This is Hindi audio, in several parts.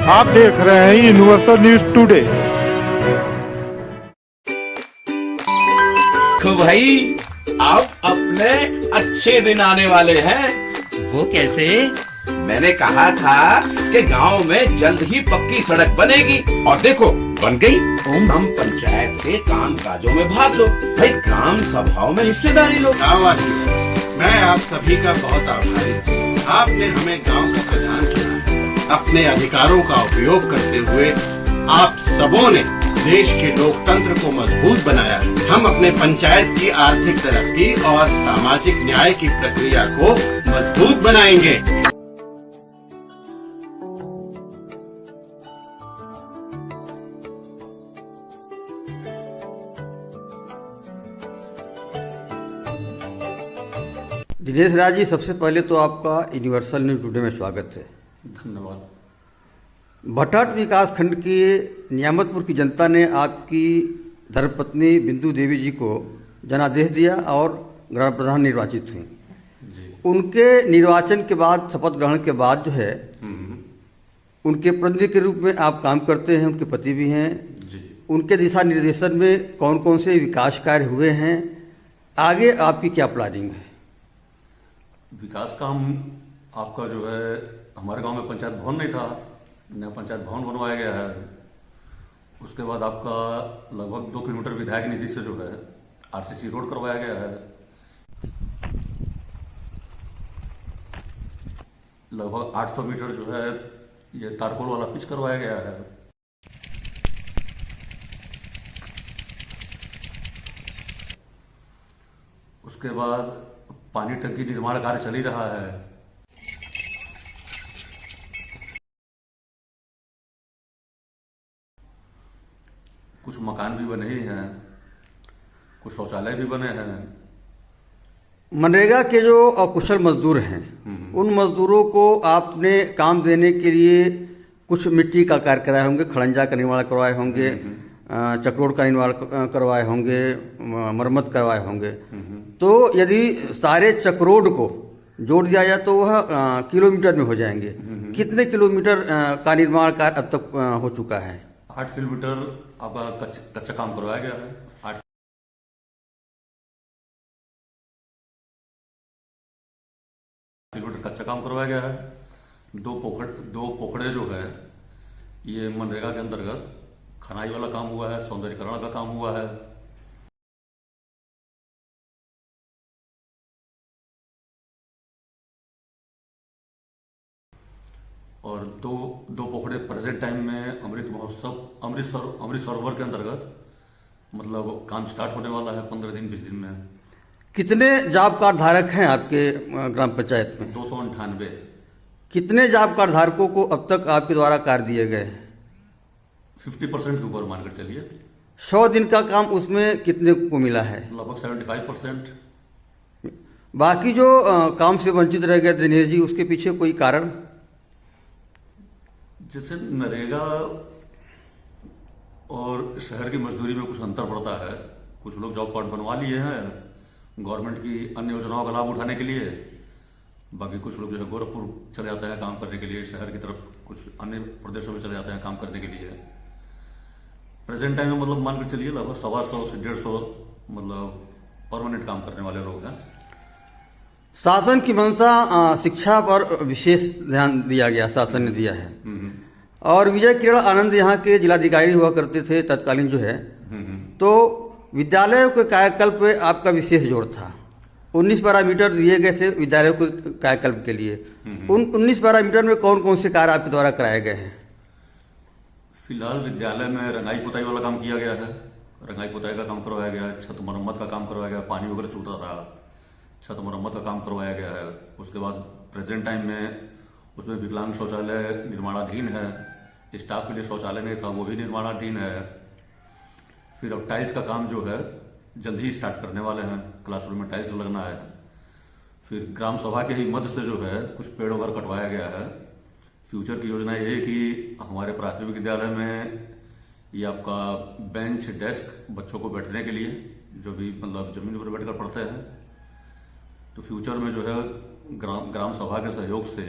आप देख रहे हैं यूनिवर्सल न्यूज टुडे। तो भाई अब अपने अच्छे दिन आने वाले हैं। वो कैसे? मैंने कहा था कि गांव में जल्द ही पक्की सड़क बनेगी और देखो बन गई। हम पंचायत के काम काजों में भाग लो भाई, ग्राम सभाओं में हिस्सेदारी लो। मैं आप सभी का बहुत आभारी हूँ। आपने हमें गांव का प्रधान चुना। अपने अधिकारों का उपयोग करते हुए आप सबों ने देश के लोकतंत्र को मजबूत बनाया। हम अपने पंचायत की आर्थिक तरक्की और सामाजिक न्याय की प्रक्रिया को मजबूत बनाएंगे। दिनेश राज जी, सबसे पहले तो आपका यूनिवर्सल न्यूज टुडे में स्वागत है। धन्यवाद। भटहट विकास खंड के नियामतपुर की जनता ने आपकी धर्मपत्नी बिंदु देवी जी को जनादेश दिया और ग्राम प्रधान निर्वाचित हुई। उनके निर्वाचन के बाद, शपथ ग्रहण के बाद जो है उनके प्रतिनिधि के रूप में आप काम करते हैं। उनके पति भी हैं जी। उनके दिशा निर्देशन में कौन कौन से विकास कार्य हुए हैं, आगे आपकी क्या प्लानिंग है? विकास काम आपका जो है, हमारे गांव में पंचायत भवन नहीं था, नया पंचायत भवन बनवाया गया है। उसके बाद आपका लगभग 2 किलोमीटर विधायक निधि से जो है आरसीसी रोड करवाया गया है। लगभग 800 मीटर जो है ये तारकोल वाला पिच करवाया गया है। उसके बाद पानी टंकी निर्माण कार्य चल ही रहा है। कुछ मकान भी बने ही हैं, कुछ शौचालय भी बने हैं। मनरेगा के जो अकुशल मजदूर हैं, उन मजदूरों को आपने काम देने के लिए कुछ मिट्टी का कार्य कराए होंगे, खड़ंजा का निर्माण करवाए होंगे, चक्रोड का निर्माण करवाए होंगे, मरम्मत करवाए होंगे। तो यदि सारे चक्रोड को जोड़ दिया जाए तो वह किलोमीटर में हो जाएंगे। कितने किलोमीटर का निर्माण कार्य अब तक हो चुका है? 8 किलोमीटर आपका कच्चा काम करवाया गया है। 8 किलोमीटर कच्चा काम करवाया गया है। 2 पोखड़े जो है ये मनरेगा के अंतर्गत खनाई वाला काम हुआ है, सौंदर्यीकरण का काम हुआ है। और दो पोखड़े प्रेजेंट टाइम में अमृत महोत्सव अमृत सरोवर के अंतर्गत मतलब काम स्टार्ट होने वाला है 15 दिन 20 दिन में। कितने जॉब कार्ड धारक हैं आपके ग्राम पंचायत में? 298। कितने जॉब कार्ड धारकों को अब तक आपके द्वारा कार्य दिए गए? 50% के ऊपर मानकर चलिए। 100 दिन का काम उसमें कितने को मिला है? लगभग 75%। बाकी जो काम से वंचित रह गए दिनेश जी, उसके पीछे कोई कारण? जैसे नरेगा और शहर की मजदूरी में कुछ अंतर पड़ता है। कुछ लोग जॉब कार्ड बनवा लिए हैं गवर्नमेंट की अन्य योजनाओं का लाभ उठाने के लिए। बाकी कुछ लोग जो है गोरखपुर चले जाते हैं काम करने के लिए, शहर की तरफ कुछ अन्य प्रदेशों में चले जाते हैं काम करने के लिए। प्रेजेंट टाइम में मतलब मानकर चलिए लगभग 125 से 150 मतलब परमानेंट काम करने वाले लोग हैं। शासन की मंशा शिक्षा पर विशेष ध्यान दिया गया, शासन ने दिया है। और विजय किरण आनंद यहाँ के जिलाधिकारी हुआ करते थे तत्कालीन जो है, तो विद्यालयों के कायाकल्प पे आपका विशेष जोर था। 19 पैरामीटर दिए गए थे विद्यालयों के कायाकल्प के लिए। उन 19 पैरामीटर में कौन कौन से कार्य आपके द्वारा कराए गए हैं? फिलहाल विद्यालय में रंगाई पुताई वाला काम किया गया है। रंगाई पुताई का काम करवाया गया है, छत मरम्मत का काम करवाया गया, पानी वगैरह छूटा था, छत मरम्मत का काम करवाया गया है। उसके बाद प्रेजेंट टाइम में उसमें विकलांग शौचालय निर्माणाधीन है। स्टाफ के लिए शौचालय नहीं था, वो भी निर्माणाधीन है। फिर अब टाइल्स का काम जो है जल्दी ही स्टार्ट करने वाले हैं, क्लासरूम में टाइल्स लगना है। फिर ग्राम सभा के ही मध्य से जो है कुछ पेड़ वगैरह कटवाया गया है। फ्यूचर की योजना ये है कि हमारे प्राथमिक विद्यालय में ये आपका बेंच डेस्क बच्चों को बैठने के लिए, जो भी मतलब जमीन पर बैठकर पढ़ते हैं, तो फ्यूचर में जो है ग्राम सभा के सहयोग से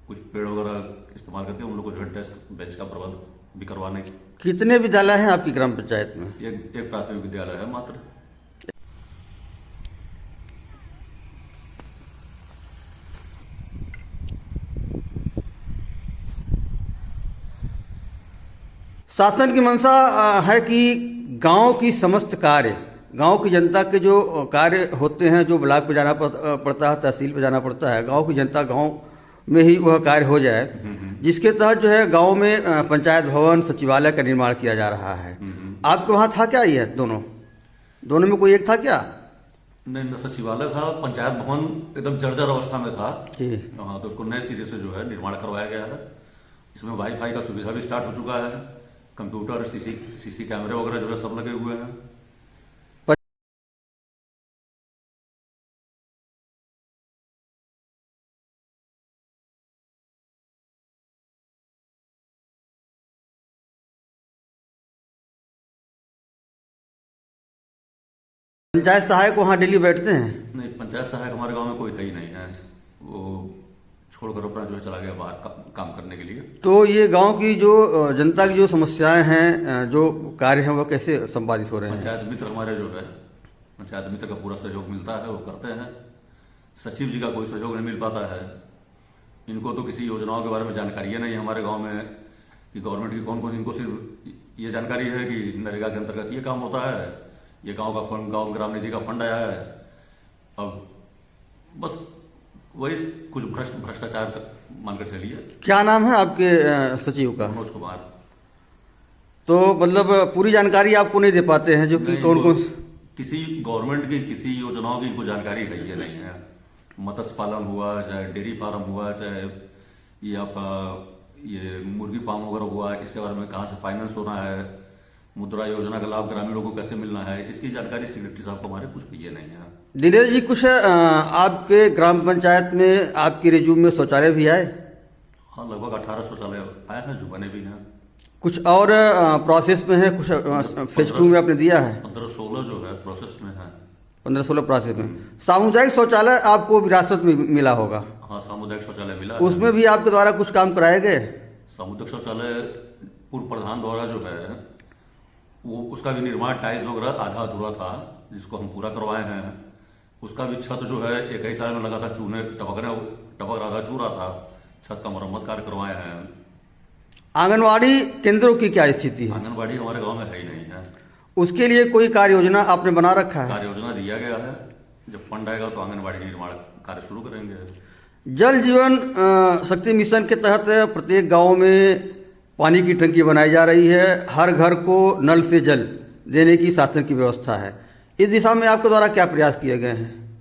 कुछ पेड़ वगैरह इस्तेमाल करके उन लोगों को जो है डेस्क बेंच का प्रबंध भी करवाने की। कितने विद्यालय हैं आपकी ग्राम पंचायत में? एक प्राथमिक विद्यालय है मात्र। शासन की मंशा है कि गांव की समस्त कार्य, गांव की जनता के जो कार्य होते हैं, जो ब्लॉक पे जाना पड़ता है, तहसील पे जाना पड़ता है, गांव की जनता गांव में ही वह कार्य हो जाए, जिसके तहत जो है गांव में पंचायत भवन, सचिवालय का निर्माण किया जा रहा है। आपके वहाँ था क्या ये दोनों में कोई एक था क्या? नहीं, न सचिवालय था, पंचायत भवन एकदम जर्जर अवस्था में था। जी हाँ, तो उसको नए सिरे से जो है निर्माण करवाया गया है। इसमें वाईफाई का सुविधा भी स्टार्ट हो चुका है, कंप्यूटर, सीसी कैमरे वगैरह जो है सब लगे हुए हैं। पंचायत सहायक वहाँ डेली बैठते हैं? नहीं, पंचायत सहायक हमारे गांव में कोई है ही नहीं है। वो छोड़कर अपना जो है चला गया बाहर काम करने के लिए। तो ये गांव की जो जनता की जो समस्याएं हैं, जो कार्य हैं, वो कैसे संपादित हो रहे हैं? पंचायत मित्र हमारे जो है, पंचायत मित्र का पूरा सहयोग मिलता है, वो करते हैं। सचिव जी का कोई सहयोग नहीं मिल पाता है। इनको तो किसी योजनाओं के बारे में जानकारी है नहीं हमारे गाँव में कि गवर्नमेंट की कौन कौन। इनको सिर्फ ये जानकारी है कि नरेगा के अंतर्गत ये काम होता है, ये गांव का फंड, गांव ग्राम निधि का फंड आया है। अब बस वही कुछ भ्रष्टाचार मानकर चलिए। क्या नाम है आपके सचिव का? मनोज कुमार। तो मतलब पूरी जानकारी आपको नहीं दे पाते हैं जो कि कौन कौन किसी गवर्नमेंट की किसी योजनाओं की इनको जानकारी है ये नहीं है। मत्स्य पालन हुआ, चाहे डेयरी फार्म हुआ, चाहे ये आपका ये मुर्गी फार्म वगैरह हुआ, इसके बारे में कहाँ से फाइनेंस होना है, मुद्रा योजना का लाभ ग्रामीणों को कैसे मिलना है, इसकी जानकारी सेक्रेटरी साहब को हमारे कुछ ये नहीं है। दिनेश जी, कुछ आपके ग्राम पंचायत में आपकी रिज्यूम में शौचालय भी आए? हाँ, लगभग 18 शौचालय आए हैं, जो बने भी हैं। कुछ और प्रोसेस में है? कुछ फेज 2 में आपने दिया है? 15-16 जो है प्रोसेस में है। 15-16 प्रोसेस में। सामुदायिक शौचालय आपको विरासत में मिला होगा? हाँ, सामुदायिक शौचालय मिला। उसमें भी आपके द्वारा कुछ काम कराए गए? सामुदायिक शौचालय पूर्व प्रधान द्वारा जो है वो उसका भी निर्माण टाइल्स वगैरह आधा अधूरा था, जिसको हम पूरा करवाए हैं। उसका भी छत जो है 1 साल में लगा था, चूने टपक रहा था, चू रहा था। छत का मरम्मत कार्य करवाए हैं। आंगनवाड़ी केंद्रों की क्या स्थिति है? आंगनबाड़ी हमारे गांव में है ही नहीं है। उसके लिए कोई कार्य योजना आपने बना रखा है? कार्य योजना दिया गया है, जब फंड आएगा तो आंगनबाड़ी निर्माण कार्य शुरू करेंगे। जल जीवन शक्ति मिशन के तहत प्रत्येक गांव में पानी की टंकी बनाई जा रही है, हर घर को नल से जल देने की शासन की व्यवस्था है। इस दिशा में आपके द्वारा क्या प्रयास किए गए हैं?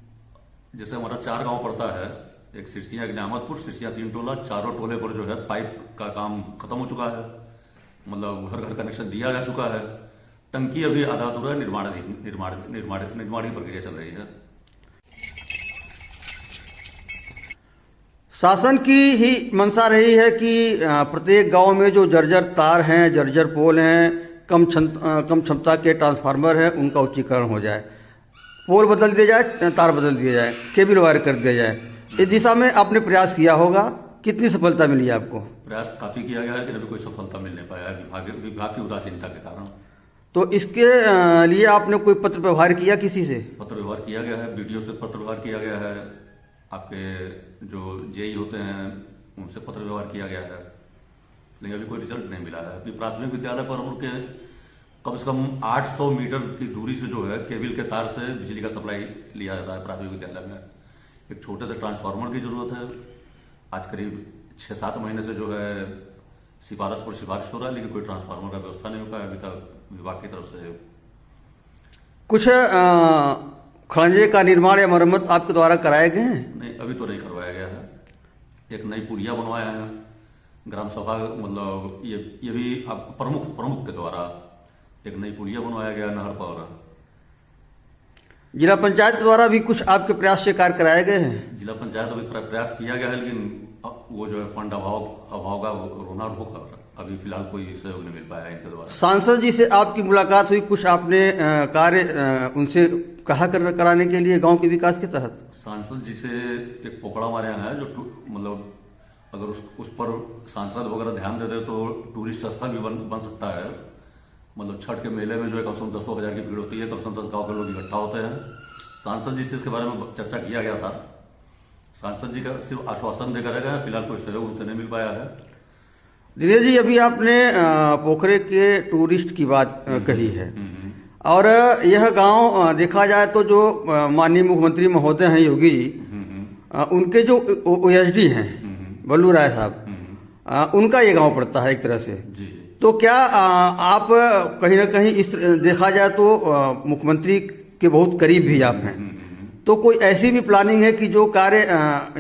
जैसे हमारा 4 गांव पड़ता है, एक सिरसिया, एक न्यामतपुर, सिरसिया 3 टोला, चारों टोले पर जो है पाइप का काम खत्म हो चुका है, मतलब घर घर कनेक्शन दिया जा चुका है। टंकी अभी आधा अधूरा निर्माण की प्रक्रिया चल रही है। शासन की ही मंशा रही है कि प्रत्येक गांव में जो जर्जर तार हैं, जर्जर पोल हैं, कम क्षमता के ट्रांसफार्मर हैं, उनका उच्चीकरण हो जाए, पोल बदल दिया जाए, तार बदल दिया जाए, केबल वायर कर दिया जाए। इस दिशा में आपने प्रयास किया होगा, कितनी सफलता मिली आपको? प्रयास काफी किया गया है, लेकिन अभी कोई सफलता मिल नहीं पाया है विभाग की उदासीनता के कारण। तो इसके लिए आपने कोई पत्र व्यवहार किया किसी से? पत्र व्यवहार किया गया है, बीडीओ से पत्र व्यवहार किया गया है, आपके जो जेई होते हैं उनसे पत्र व्यवहार किया गया है, लेकिन अभी कोई रिजल्ट नहीं मिला है। अभी प्राथमिक विद्यालय पर हम लोग के कम से कम 800 मीटर की दूरी से जो है केबल के तार से बिजली का सप्लाई लिया जाता है प्राथमिक विद्यालय में। एक छोटे से ट्रांसफार्मर की जरूरत है। आज करीब 6-7 महीने से जो है सिफारिश पर सिफारिश हो रहा है, लेकिन कोई ट्रांसफार्मर का व्यवस्था नहीं हो पाया अभी तक विभाग की तरफ से। कुछ खड़ंजे का निर्माण या मरम्मत आपके द्वारा कराए गए हैं? नहीं, अभी तो नहीं करवाया गया है। एक नई पुलिया बनवाया है ग्राम सभा, मतलब ये भी प्रमुख के द्वारा एक नई पुलिया बनवाया गया नहर पर। जिला पंचायत के द्वारा भी कुछ आपके प्रयास से कार्य कराए गए हैं? जिला पंचायत अभी प्रयास किया गया है, लेकिन वो जो है फंड अभाव का रोना रोक, अभी फिलहाल कोई सहयोग नहीं मिल पाया इनके द्वारा। सांसद जी से आपकी मुलाकात हुई, कुछ आपने कार्य उनसे कहा कराने के लिए गांव के विकास के तहत? सांसद जी से एक पोखड़ा हमारे यहाँ है, जो मतलब अगर उस पर सांसद वगैरह ध्यान दे दे तो टूरिस्ट स्थल भी बन सकता है। मतलब छठ के मेले में जो है कम से कम 10 हजार की भीड़ होती है, कम से कम 10 गाँव के लोग इकट्ठा होते हैं। सांसद जी से इसके बारे में चर्चा किया गया था, सांसद जी का सिर्फ आश्वासन देकर रह गया, फिलहाल कोई सहयोग उनसे नहीं मिल पाया है। दिनेश जी, अभी आपने पोखरे के टूरिस्ट की बात कही है, और यह गांव देखा जाए तो जो माननीय मुख्यमंत्री महोदय हैं योगी जी, उनके जो ओएसडी हैं बल्लू राय साहब, उनका ये गांव पड़ता है एक तरह से। जी। तो क्या आप कहीं ना कहीं इस देखा जाए तो मुख्यमंत्री के बहुत करीब भी आप हैं, तो कोई ऐसी भी प्लानिंग है कि जो कार्य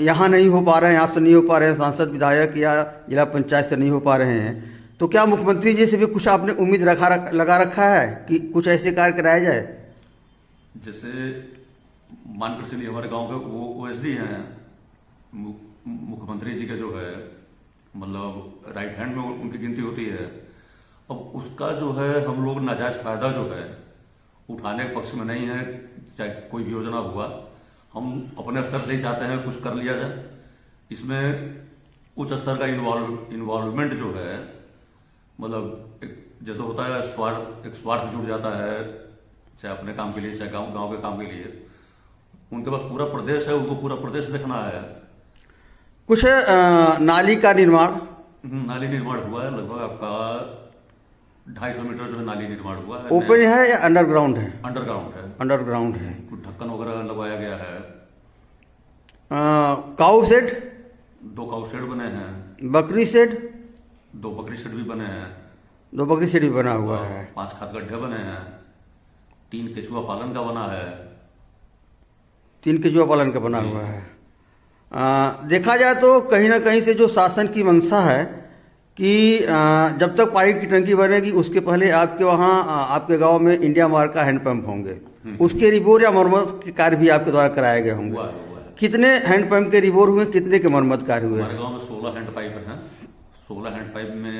यहाँ नहीं हो पा रहे हैं, आपसे नहीं हो पा रहे हैं, सांसद विधायक या जिला पंचायत से नहीं हो पा रहे हैं, तो क्या मुख्यमंत्री जी से भी कुछ आपने उम्मीद लगा रखा है कि कुछ ऐसे कार्य कराया जाए? जैसे मानकर चलिए हमारे गांव के वो ओएसडी हैं, मुख्यमंत्री जी के जो है मतलब राइट हैंड में उनकी गिनती होती है। अब उसका जो है हम लोग नाजायज फायदा जो है उठाने के पक्ष में नहीं है। चाहे कोई भी योजना हुआ, हम अपने स्तर से ही चाहते हैं कुछ कर लिया जाए। इसमें उच्च स्तर का इन्वॉल्वमेंट जो है, मतलब जैसे होता है एक स्वार्थ जुड़ जाता है, चाहे अपने काम के लिए चाहे गांव के काम के लिए। उनके पास पूरा प्रदेश है, उनको पूरा प्रदेश देखना है। कुछ नाली का निर्माण, नाली निर्माण हुआ है, लगभग आपका 250 मीटर जो है नाली निर्माण हुआ है। ओपन है या अंडरग्राउंड है? अंडरग्राउंड है। अंडरग्राउंड है। कुछ ढक्कन वगैरह लगवाया गया है। काऊ शेड, 2 काऊ शेड बने हैं। बकरी शेड, 2 बकरी शेड भी बने हैं। 2 बकरी शेड भी बना हुआ है। 5 खाद गड्ढे बने हैं। 3 केचुआ पालन का बना है। 3 केचुआ पालन का बना हुआ है। देखा जाए तो कहीं ना कहीं से जो शासन की मंशा है कि जब तक पानी की टंकी बनेगी उसके पहले आपके वहाँ आपके गांव में इंडिया मार्क का हैंडपंप होंगे, उसके रिबोर या मरम्मत के कार्य भी आपके द्वारा कराए गए होंगे। हुआ। कितने हैंडपंप के रिबोर हुए, कितने के मरम्मत कार्य हुए? हमारे गांव में 16 हैंड पाइप हैं। 16 हैंड पाइप में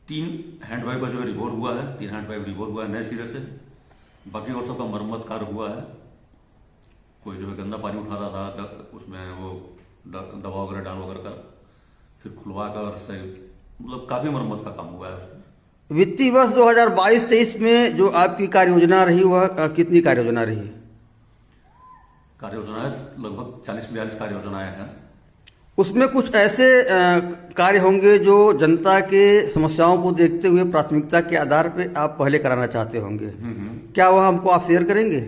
3 हैंड पाइप का जो रिबोर हुआ है, 3 हैंड पाइप रिबोर हुआ है नए सिरे से। बाकी और सबका मरम्मत कार्य हुआ है। कोई जो है गंदा पानी उठाता था, उसमें वो दवा वगैरह डाल वगैरह कर फिर खुलवा कर सही, मतलब काफी मरम्मत का काम हुआ है। वित्तीय वर्ष 2022-23 में जो आपकी कार्य योजना रही वह कितनी कार्य योजना रही? कार्य योजनाएं लगभग 40-42 कार्य योजनाएं हैं। उसमें कुछ ऐसे कार्य होंगे जो जनता के समस्याओं को देखते हुए प्राथमिकता के आधार पे आप पहले कराना चाहते होंगे, क्या वह हमको आप शेयर करेंगे?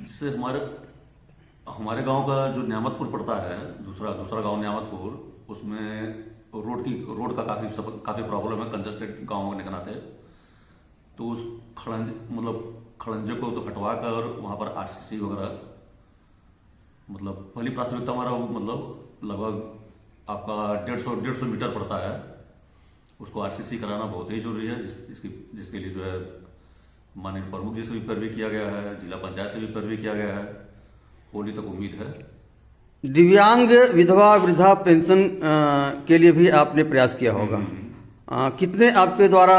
जिससे हमारे गांव का जो न्यामतपुर पड़ता है, दूसरा गांव न्यामतपुर, उसमें रोड का काफी प्रॉब्लम है, कंजस्टेड गांव होने के नाते। तो उस खड़ंजे को तो हटवा कर वहां पर आरसीसी वगैरह, मतलब पहली प्राथमिकता हमारा मतलब लगभग आपका 150 मीटर पड़ता है, उसको आरसीसी कराना बहुत ही जरूरी है। जिसके लिए जो है माननीय प्रमुख जी से भी पैरवी किया गया है, जिला पंचायत से भी पैरवी किया गया है। होली तक उम्मीद है। दिव्यांग विधवा वृद्धा पेंशन के लिए भी आपने प्रयास किया होगा। कितने आपके द्वारा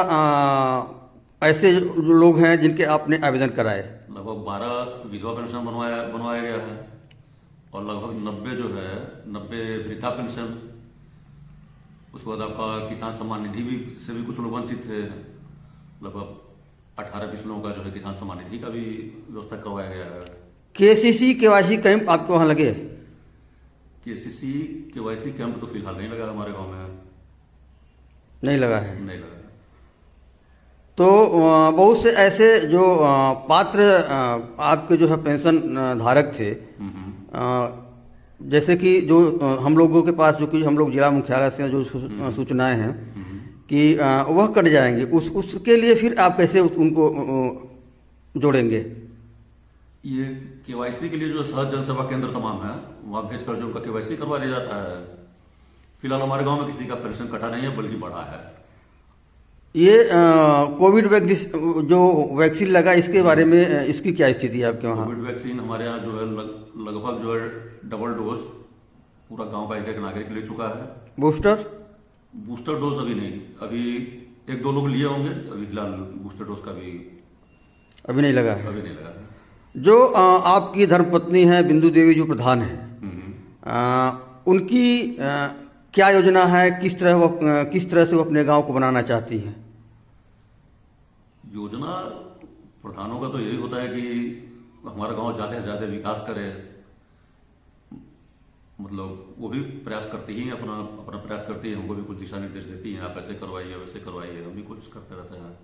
ऐसे लोग हैं जिनके आपने आवेदन कराए? लगभग 12 विधवा पेंशन बनवाया गया है, और लगभग 90 जो है 90 वृद्धा पेंशन। उसके बाद आपका किसान सम्मान निधि भी से भी कुछ लोग वंचित थे। लगभग 18-20 लोगों का जो है किसान सम्मान निधि का भी व्यवस्था करवाया गया है। केसीसी केवाईसी कैंप आपके वहां लगे? केसीसी केवाईसी कैंप तो फिलहाल नहीं लगा हमारे गांव में। नहीं लगा है? नहीं लगा। तो बहुत से ऐसे जो पात्र आपके जो है पेंशन धारक थे, जैसे कि जो हम लोगों के पास जो कि हम लोग जिला मुख्यालय से जो सूचनाएं हैं कि वह कट जाएंगे, उसके लिए फिर आप कैसे उनको जोड़ेंगे? ये केवाईसी के लिए जो सहज जन सेवा केंद्र तमाम है, वहां भेजकर जो उनका केवाईसी करवा लिया जाता है। फिलहाल हमारे गांव में किसी का पेंशन कटा नहीं है, बल्कि बढ़ा है। ये कोविड जो वैक्सीन लगा, इसके बारे में इसकी क्या स्थिति है आपके वहाँ? कोविड वैक्सीन हमारे यहाँ जो है लगभग जो है डबल डोज पूरा गांव का एक नागरिक ले चुका है। बूस्टर डोज अभी नहीं, अभी 1-2 लोग लिए होंगे। अभी फिलहाल बूस्टर डोज का भी अभी नहीं लगा है। अभी नहीं लगा है। जो आपकी धर्मपत्नी है बिंदु देवी जो प्रधान है, उनकी क्या योजना है, किस तरह से वो अपने गांव को बनाना चाहती हैं? योजना प्रधानों का तो यही होता है कि हमारा गांव ज़्यादा से ज़्यादा विकास करे। मतलब वो भी प्रयास करती ही अपना प्रयास करती है, हमको भी कुछ दिशा निर्देश देती हैं, आप ऐसे करवाइए वैसे करवाइए, हम भी कोशिश करते रहते हैं।